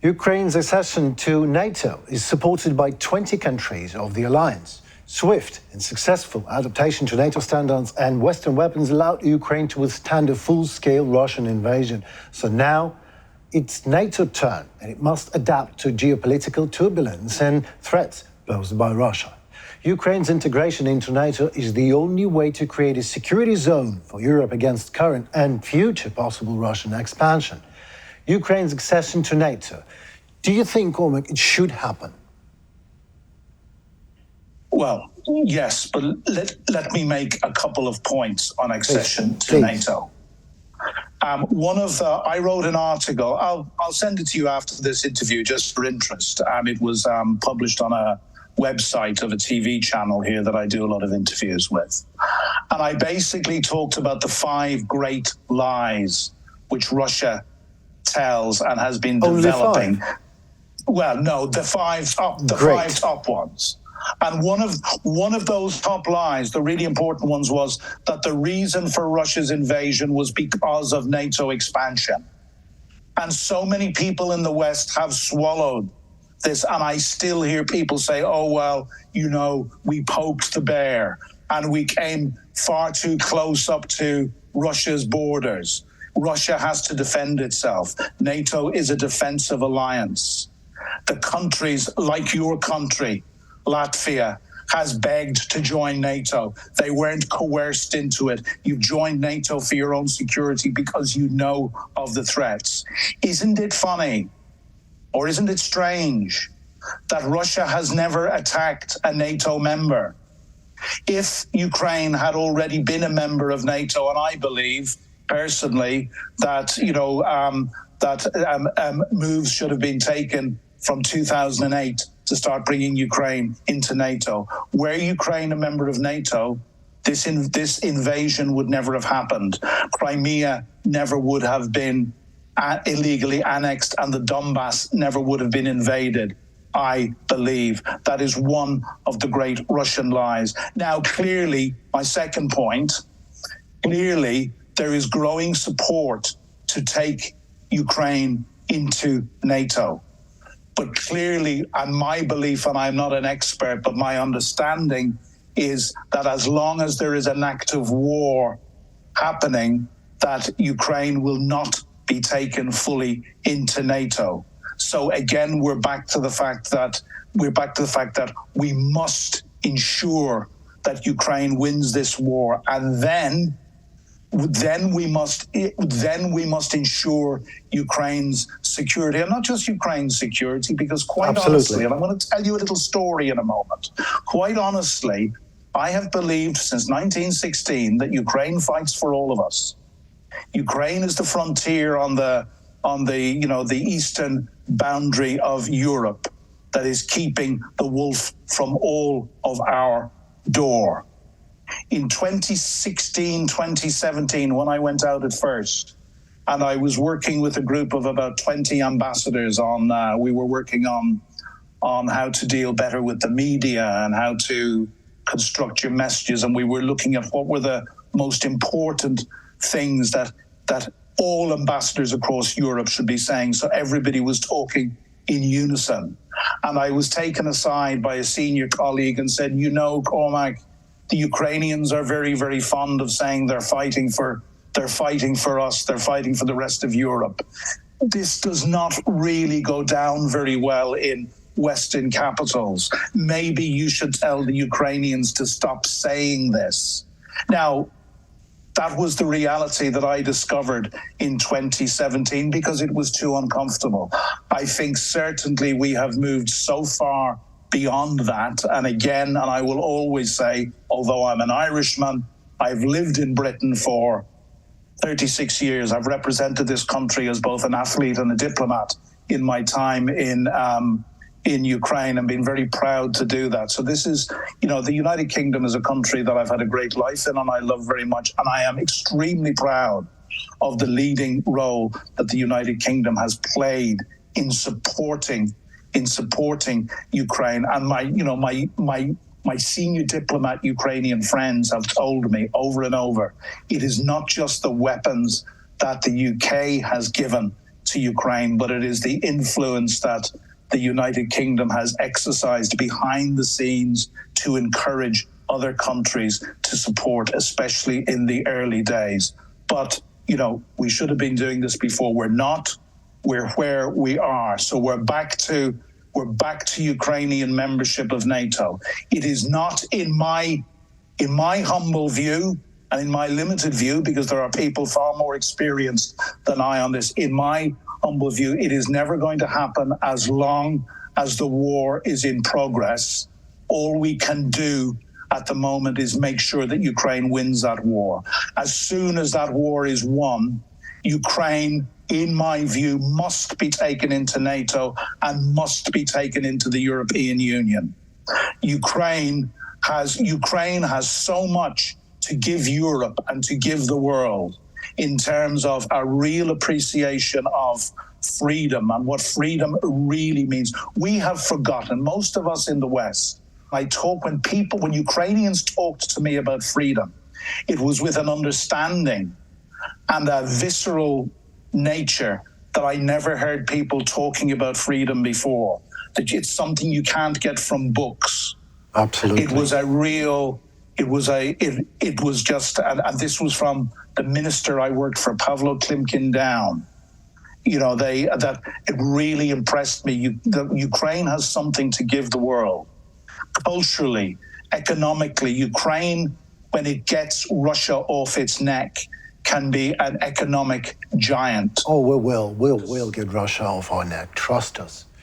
Ukraine's accession to NATO is supported by 20 countries of the alliance. Swift and successful adaptation to NATO standards and Western weapons allowed Ukraine to withstand a full-scale Russian invasion. So now it's NATO's turn, and it must adapt to geopolitical turbulence and threats posed by Russia. Ukraine's integration into NATO is the only way to create a security zone for Europe against current and future possible Russian expansion. Ukraine's accession to NATO. Do you think, Cormac, it should happen? Well, yes, but let me make a couple of points on accession to NATO. I wrote an article. I'll send it to you after this interview, just for interest. It was published on a website of a TV channel here that I do a lot of interviews with, and I basically talked about the 5 great lies which Russia tells and has been developing. Well, no, the 5 top ones. And one of those top lies, the really important ones, was that the reason for Russia's invasion was because of NATO expansion. And so many people in the West have swallowed this, and I still hear people say, oh, well, you know, we poked the bear and we came far too close up to Russia's borders. Russia has to defend itself. NATO is a defensive alliance. The countries like your country, Latvia, has begged to join NATO. They weren't coerced into it. You've joined NATO for your own security because you know of the threats. Isn't it funny, or isn't it strange, that Russia has never attacked a NATO member? If Ukraine had already been a member of NATO, and I believe personally that moves should have been taken from 2008 to start bringing Ukraine into NATO. Were Ukraine a member of NATO, this invasion would never have happened. Crimea never would have been illegally annexed, and the Donbass never would have been invaded. I believe that is one of the great Russian lies. Now, clearly, my second point, clearly there is growing support to take Ukraine into NATO. But clearly, and my belief, and I'm not an expert, but my understanding is that as long as there is an active war happening, that Ukraine will not be taken fully into NATO. So again, we're back to the fact that we must ensure that Ukraine wins this war, and then we must ensure Ukraine's security, and not just Ukraine's security, because quite honestly, and I'm going to tell you a little story in a moment. Quite honestly, I have believed since 1916 that Ukraine fights for all of us. Ukraine is the frontier on the eastern boundary of Europe that is keeping the wolf from all of our door. In 2016, 2017, when I went out at first, and I was working with a group of about 20 ambassadors we were working on how to deal better with the media and how to construct your messages. And we were looking at what were the most important things that all ambassadors across Europe should be saying. So everybody was talking in unison. And I was taken aside by a senior colleague and said, you know, Cormac, the Ukrainians are very, very fond of saying they're fighting for us, they're fighting for the rest of Europe. This does not really go down very well in Western capitals. Maybe you should tell the Ukrainians to stop saying this. Now, that was the reality that I discovered in 2017 because it was too uncomfortable. I think certainly we have moved so far beyond that. And again, and I will always say, although I'm an Irishman, I've lived in Britain for 36 years. I've represented this country as both an athlete and a diplomat in my time in Ukraine, and been very proud to do that. So this is, the United Kingdom is a country that I've had a great life in and I love very much. And I am extremely proud of the leading role that the United Kingdom has played in supporting Ukraine. And my senior diplomat Ukrainian friends have told me over and over, it is not just the weapons that the UK has given to to Ukraine, but it is the influence that the United Kingdom has exercised behind the scenes to encourage other countries to support, especially in the early days. But, you know, we should have been doing this before. We're not. We're where we are. So we're back to Ukrainian membership of NATO. It is not in my humble view and in my limited view, because there are people far more experienced than I on this, in my humble view, it is never going to happen as long as the war is in progress. All we can do at the moment is make sure that Ukraine wins that war. As soon as that war is won, Ukraine, in my view, must be taken into NATO and must be taken into the European Union. Ukraine has so much to give Europe and to give the world in terms of a real appreciation of freedom and what freedom really means. We have forgotten, most of us in the West. When Ukrainians talked to me about freedom, it was with an understanding and a visceral nature that I never heard people talking about freedom before. That it's something you can't get from books. Absolutely. It was just, and this was from the minister I worked for, Pavlo Klimkin down. You know, that it really impressed me. Ukraine has something to give the world. Culturally, economically, Ukraine, when it gets Russia off its neck, can be an economic giant. Oh, we'll get Russia off our neck. Trust us.